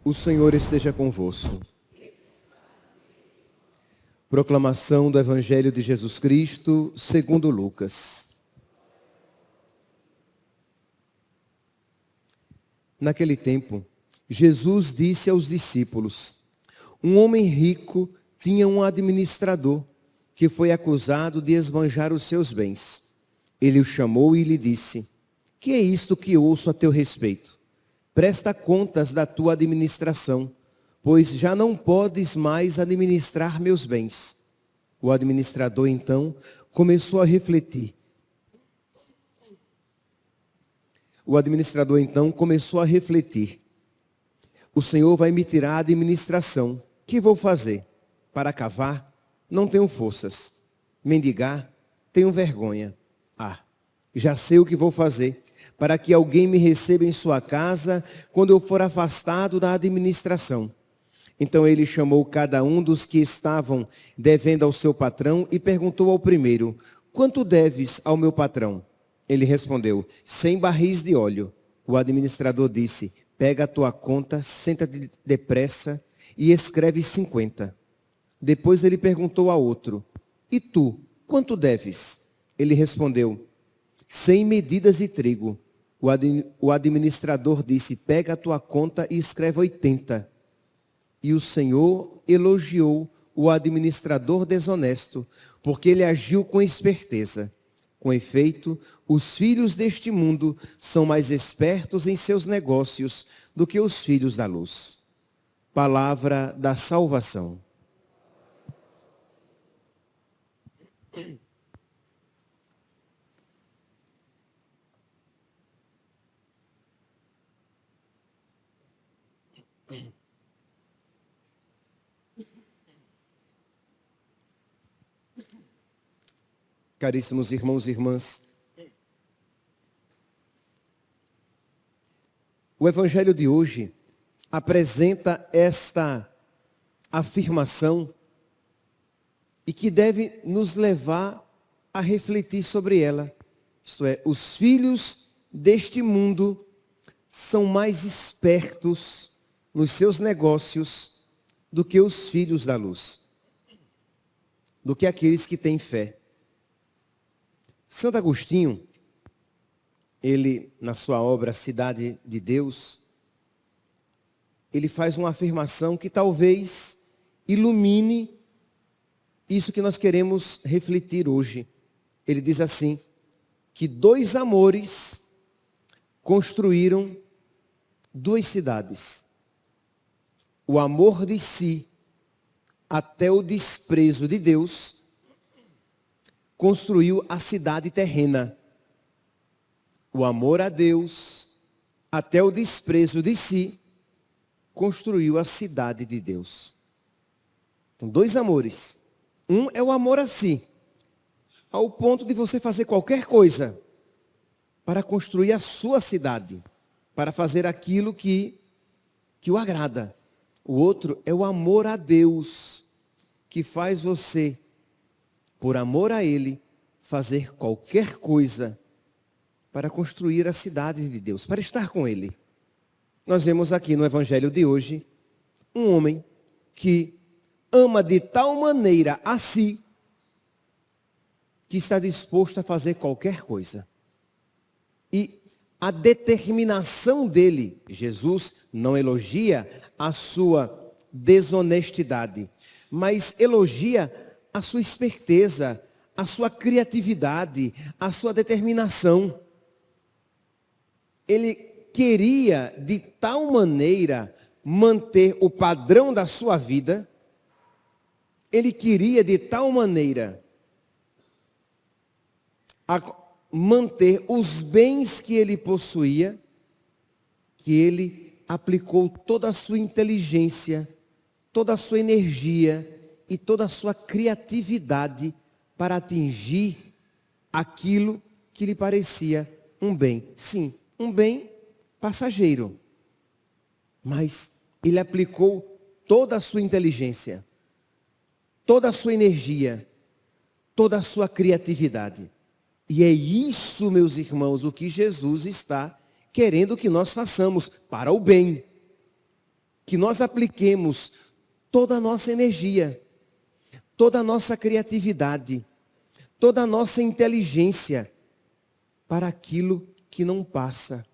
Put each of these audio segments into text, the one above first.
O Senhor esteja convosco. Proclamação do Evangelho de Jesus Cristo, segundo Lucas. Naquele tempo, Jesus disse aos discípulos: um homem rico tinha um administrador que foi acusado de esbanjar os seus bens. Ele o chamou e lhe disse: que é isto que ouço a teu respeito? Presta contas da tua administração, pois já não podes mais administrar meus bens. O administrador, então, começou a refletir. O Senhor vai me tirar a administração. Que vou fazer? Para cavar? Não tenho forças. Mendigar? Tenho vergonha. Já sei o que vou fazer. Para que alguém me receba em sua casa quando eu for afastado da administração. Então ele chamou cada um dos que estavam devendo ao seu patrão e perguntou ao primeiro: quanto deves ao meu patrão? Ele respondeu: 100 barris de óleo. O administrador disse: pega a tua conta, senta-te depressa e escreve 50. Depois ele perguntou a outro: e tu, quanto deves? Ele respondeu: 100 medidas de trigo. O administrador disse: pega a tua conta e escreve 80. E o Senhor elogiou o administrador desonesto, porque ele agiu com esperteza. Com efeito, os filhos deste mundo são mais espertos em seus negócios do que os filhos da luz. Palavra da salvação. Caríssimos irmãos e irmãs, o Evangelho de hoje apresenta esta afirmação e que deve nos levar a refletir sobre ela. Isto é, os filhos deste mundo são mais espertos nos seus negócios do que os filhos da luz, do que aqueles que têm fé. Santo Agostinho, ele, na sua obra Cidade de Deus, ele faz uma afirmação que talvez ilumine isso que nós queremos refletir hoje. Ele diz assim, que 2 amores construíram 2 cidades. O amor de si até o desprezo de Deus construiu a cidade terrena. O amor a Deus, até o desprezo de si, construiu a cidade de Deus. Então, 2 amores. Um é o amor a si, ao ponto de você fazer qualquer coisa para construir a sua cidade, para fazer aquilo que o agrada. O outro é o amor a Deus, que faz você, por amor a Ele, fazer qualquer coisa para construir a cidade de Deus, para estar com Ele. Nós vemos aqui no Evangelho de hoje, um homem que ama de tal maneira a si, que está disposto a fazer qualquer coisa. E a determinação dele, Jesus não elogia a sua desonestidade, mas elogia a sua esperteza, a sua criatividade, a sua determinação. Ele queria de tal maneira manter o padrão da sua vida, ele queria de tal maneira manter os bens que ele possuía, que ele aplicou toda a sua inteligência, toda a sua energia e toda a sua criatividade para atingir aquilo que lhe parecia um bem. Sim, um bem passageiro. Mas ele aplicou toda a sua inteligência, toda a sua energia, toda a sua criatividade. E é isso, meus irmãos, o que Jesus está querendo que nós façamos para o bem. Que nós apliquemos toda a nossa energia, toda a nossa criatividade, toda a nossa inteligência para aquilo que não passa.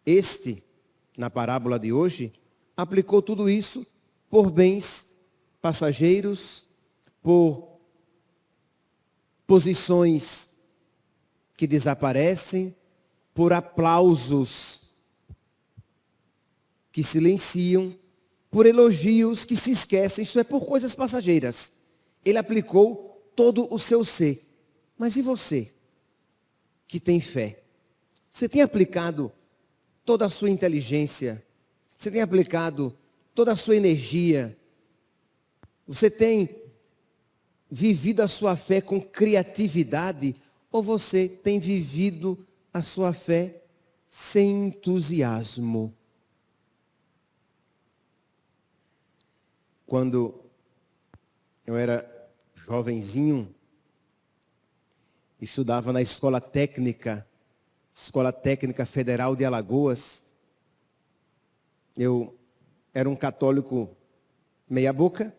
Este, na parábola de hoje, aplicou tudo isso por bens passageiros, por posições que desaparecem, por aplausos que silenciam, por elogios que se esquecem, isto é, por coisas passageiras. Ele aplicou todo o seu ser. Mas e você, que tem fé? Você tem aplicado toda a sua inteligência? Você tem aplicado toda a sua energia? Você tem vivido a sua fé com criatividade? Ou você tem vivido a sua fé sem entusiasmo? Quando eu era jovenzinho, estudava na Escola Técnica Federal de Alagoas. Eu era um católico meia boca.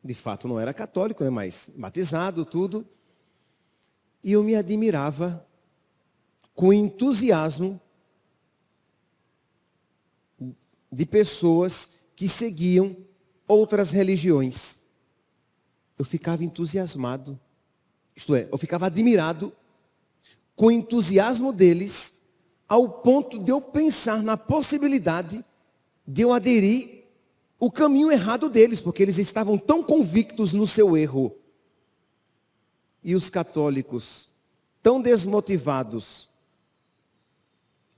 De fato não era católico, né, mas batizado, tudo. E eu me admirava com entusiasmo de pessoas que seguiam outras religiões. Eu ficava entusiasmado, isto é, eu ficava admirado com o entusiasmo deles, ao ponto de eu pensar na possibilidade de eu aderir o caminho errado deles, porque eles estavam tão convictos no seu erro. E os católicos, tão desmotivados,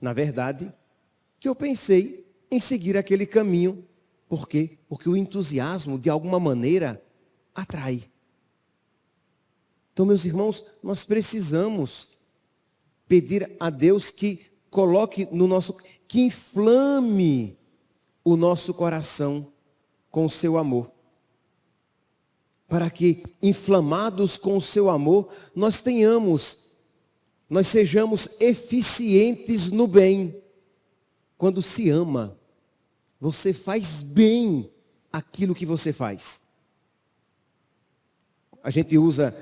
na verdade, que eu pensei em seguir aquele caminho. Por quê? Porque o entusiasmo, de alguma maneira, atrai. Então, meus irmãos, nós precisamos pedir a Deus que coloque no nosso, que inflame o nosso coração com o seu amor. Para que, inflamados com o seu amor, nós sejamos eficientes no bem. Quando se ama, você faz bem aquilo que você faz. A gente usa,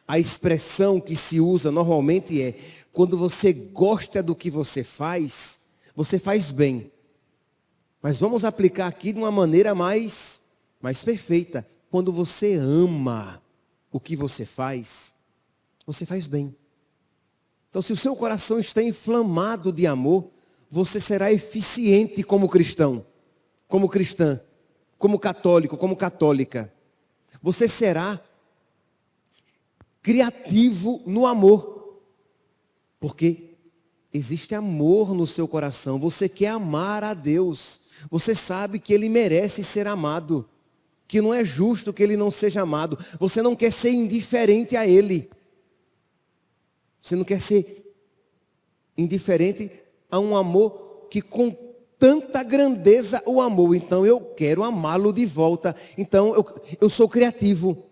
a expressão que se usa normalmente é, quando você gosta do que você faz bem. Mas vamos aplicar aqui de uma maneira mais perfeita. Quando você ama o que você faz bem. Então, se o seu coração está inflamado de amor, você será eficiente como cristão, como cristã, como católico, como católica. Você será criativo no amor, porque existe amor no seu coração. Você quer amar a Deus. Você sabe que Ele merece ser amado, que não é justo que Ele não seja amado. Você não quer ser indiferente a Ele. Você não quer ser indiferente a um amor que com tanta grandeza o amou. Então eu quero amá-lo de volta. Então eu sou criativo.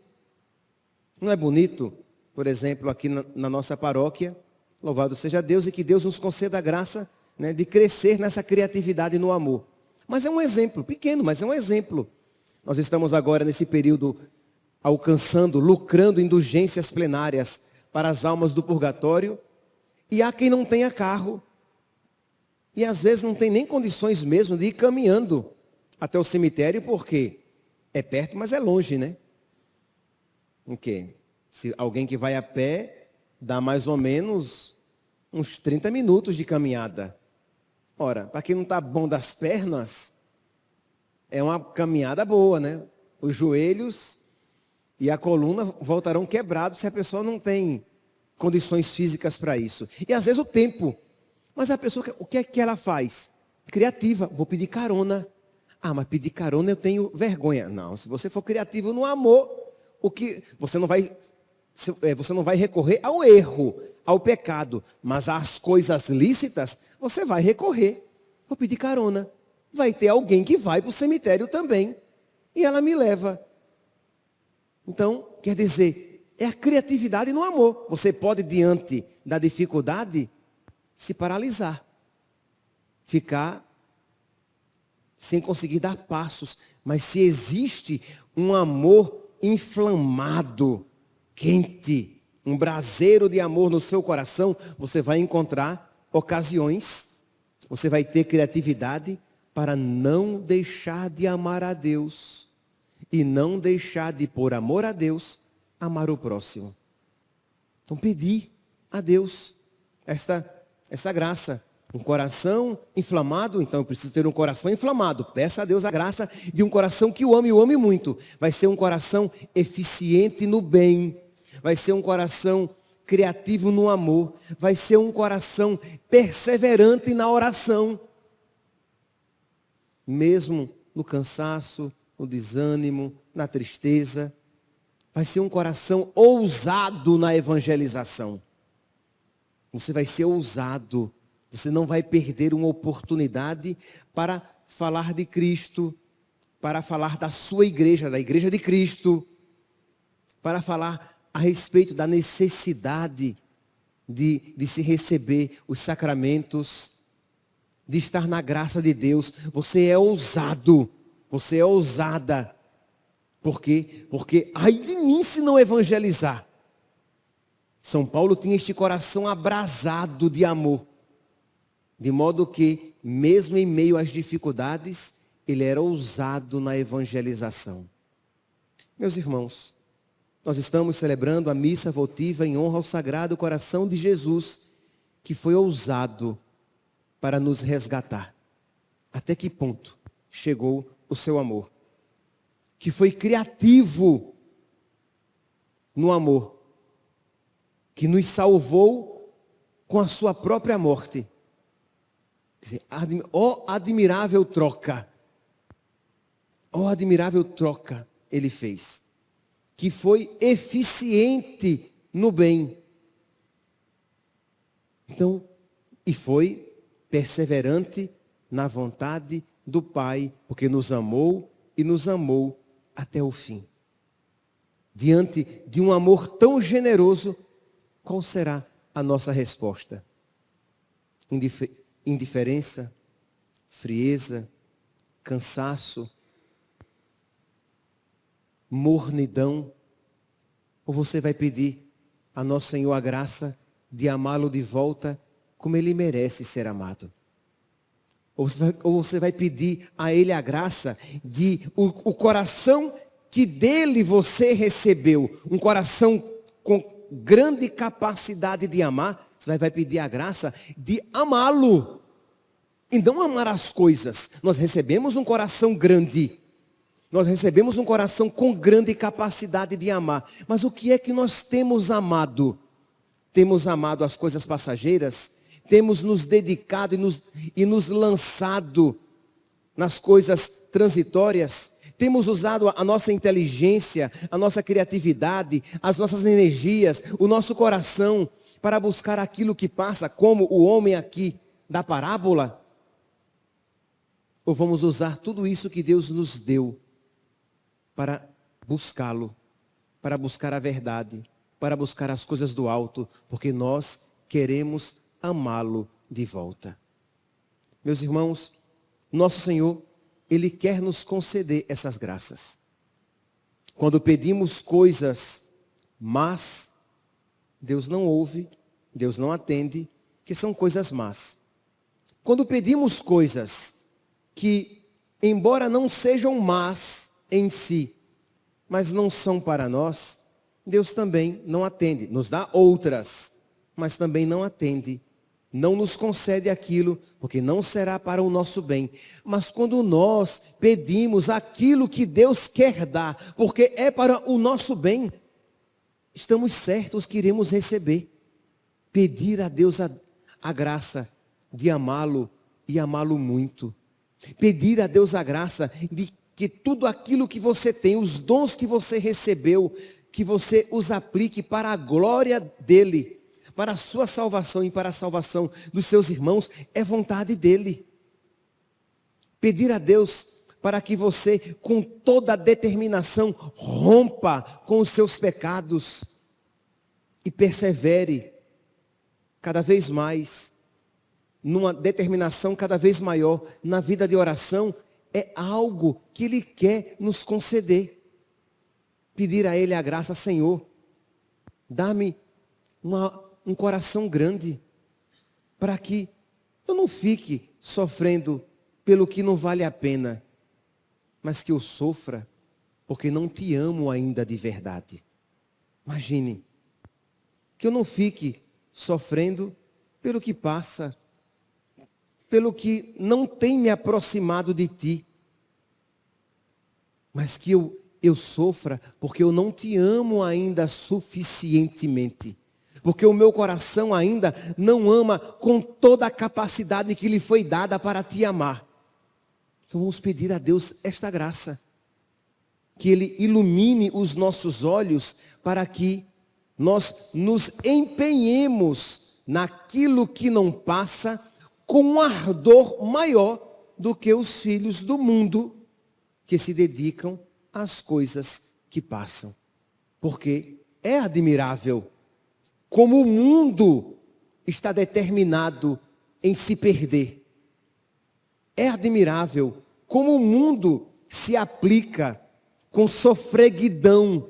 Não é bonito? Por exemplo, aqui na nossa paróquia, louvado seja Deus, e que Deus nos conceda a graça, né, de crescer nessa criatividade no amor. Mas é um exemplo, pequeno, mas é um exemplo. Nós estamos agora nesse período lucrando indulgências plenárias para as almas do purgatório. E há quem não tenha carro. E às vezes não tem nem condições mesmo de ir caminhando até o cemitério, porque é perto, mas é longe, né? O quê? Se alguém que vai a pé, dá mais ou menos uns 30 minutos de caminhada. Ora, para quem não está bom das pernas, é uma caminhada boa, né? Os joelhos e a coluna voltarão quebrados se a pessoa não tem condições físicas para isso. E às vezes o tempo. Mas a pessoa, o que é que ela faz? Criativa, vou pedir carona. Ah, mas pedir carona eu tenho vergonha. Não, se você for criativo no amor, o que você não vai recorrer ao erro, ao pecado, mas às coisas lícitas, você vai recorrer. Vou pedir carona. Vai ter alguém que vai para o cemitério também. E ela me leva. Então, quer dizer, é a criatividade no amor. Você pode, diante da dificuldade, se paralisar. Ficar sem conseguir dar passos. Mas se existe um amor inflamado, quente, um braseiro de amor no seu coração, você vai encontrar ocasiões, você vai ter criatividade para não deixar de amar a Deus e não deixar de, por amor a Deus, amar o próximo. Então pedir a Deus esta graça. Um coração inflamado, então eu preciso ter um coração inflamado. Peça a Deus a graça de um coração que o ame e o ame muito. Vai ser um coração eficiente no bem. Vai ser um coração criativo no amor. Vai ser um coração perseverante na oração. Mesmo no cansaço, no desânimo, na tristeza. Vai ser um coração ousado na evangelização. Você vai ser ousado. Você não vai perder uma oportunidade para falar de Cristo, para falar da sua igreja, da igreja de Cristo, para falar a respeito da necessidade de se receber os sacramentos, de estar na graça de Deus. Você é ousado, você é ousada. Por quê? Porque ai de mim se não evangelizar. São Paulo tinha este coração abrasado de amor. De modo que, mesmo em meio às dificuldades, ele era ousado na evangelização. Meus irmãos, nós estamos celebrando a missa votiva em honra ao Sagrado Coração de Jesus, que foi ousado para nos resgatar. Até que ponto chegou o seu amor? Que foi criativo no amor, que nos salvou com a sua própria morte. Ó admirável troca. Ó admirável troca ele fez. Que foi eficiente no bem. Então, e foi perseverante na vontade do Pai, porque nos amou e nos amou até o fim. Diante de um amor tão generoso, qual será a nossa resposta? Indiferença, frieza, cansaço, mornidão? Ou você vai pedir a nosso Senhor a graça de amá-lo de volta como ele merece ser amado? Ou você vai pedir a ele a graça de o coração que dele você recebeu, um coração com grande capacidade de amar, você vai pedir a graça de amá-lo e não amar as coisas. Nós recebemos um coração grande, nós recebemos um coração com grande capacidade de amar, mas o que é que nós temos amado? Temos amado as coisas passageiras? Temos nos dedicado e nos lançado nas coisas transitórias? Temos usado a nossa inteligência, a nossa criatividade, as nossas energias, o nosso coração para buscar aquilo que passa, como o homem aqui da parábola? Ou vamos usar tudo isso que Deus nos deu para buscá-lo, para buscar a verdade, para buscar as coisas do alto, porque nós queremos amá-lo de volta? Meus irmãos, nosso Senhor, Ele quer nos conceder essas graças. Quando pedimos coisas más, Deus não ouve, Deus não atende, que são coisas más. Quando pedimos coisas que, embora não sejam más em si, mas não são para nós, Deus também não atende. Nos dá outras, mas também não atende. Não nos concede aquilo, porque não será para o nosso bem. Mas quando nós pedimos aquilo que Deus quer dar, porque é para o nosso bem, estamos certos que iremos receber. Pedir a Deus a graça de amá-lo e amá-lo muito. Pedir a Deus a graça de que tudo aquilo que você tem, os dons que você recebeu, que você os aplique para a glória dele, para a sua salvação e para a salvação dos seus irmãos, é vontade dele. Pedir a Deus para que você, com toda a determinação, rompa com os seus pecados e persevere cada vez mais, numa determinação cada vez maior na vida de oração, é algo que Ele quer nos conceder. Pedir a Ele a graça: Senhor, dá-me um coração grande, para que eu não fique sofrendo pelo que não vale a pena, mas que eu sofra porque não te amo ainda de verdade. Imagine, que eu não fique sofrendo pelo que passa, pelo que não tem me aproximado de ti, mas que eu sofra porque eu não te amo ainda suficientemente, porque o meu coração ainda não ama com toda a capacidade que lhe foi dada para te amar. Então vamos pedir a Deus esta graça, que Ele ilumine os nossos olhos para que nós nos empenhemos naquilo que não passa com um ardor maior do que os filhos do mundo que se dedicam às coisas que passam. Porque é admirável como o mundo está determinado em se perder. É admirável como o mundo se aplica com sofreguidão,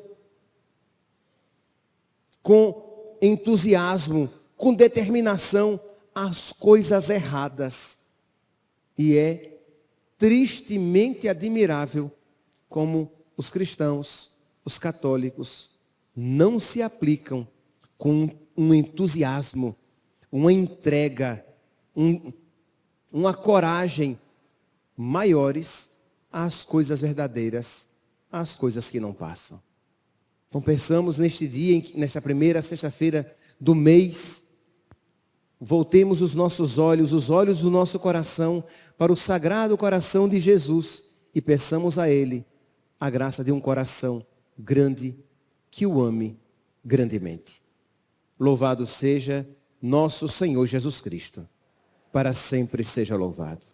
com entusiasmo, com determinação às coisas erradas. E é tristemente admirável como os cristãos, os católicos, não se aplicam com um entusiasmo, uma entrega, uma coragem maiores às coisas verdadeiras, às coisas que não passam. Então pensamos neste dia, nesta primeira sexta-feira do mês, voltemos os nossos olhos, os olhos do nosso coração para o sagrado coração de Jesus e peçamos a Ele a graça de um coração grande que o ame grandemente. Louvado seja nosso Senhor Jesus Cristo. Para sempre seja louvado.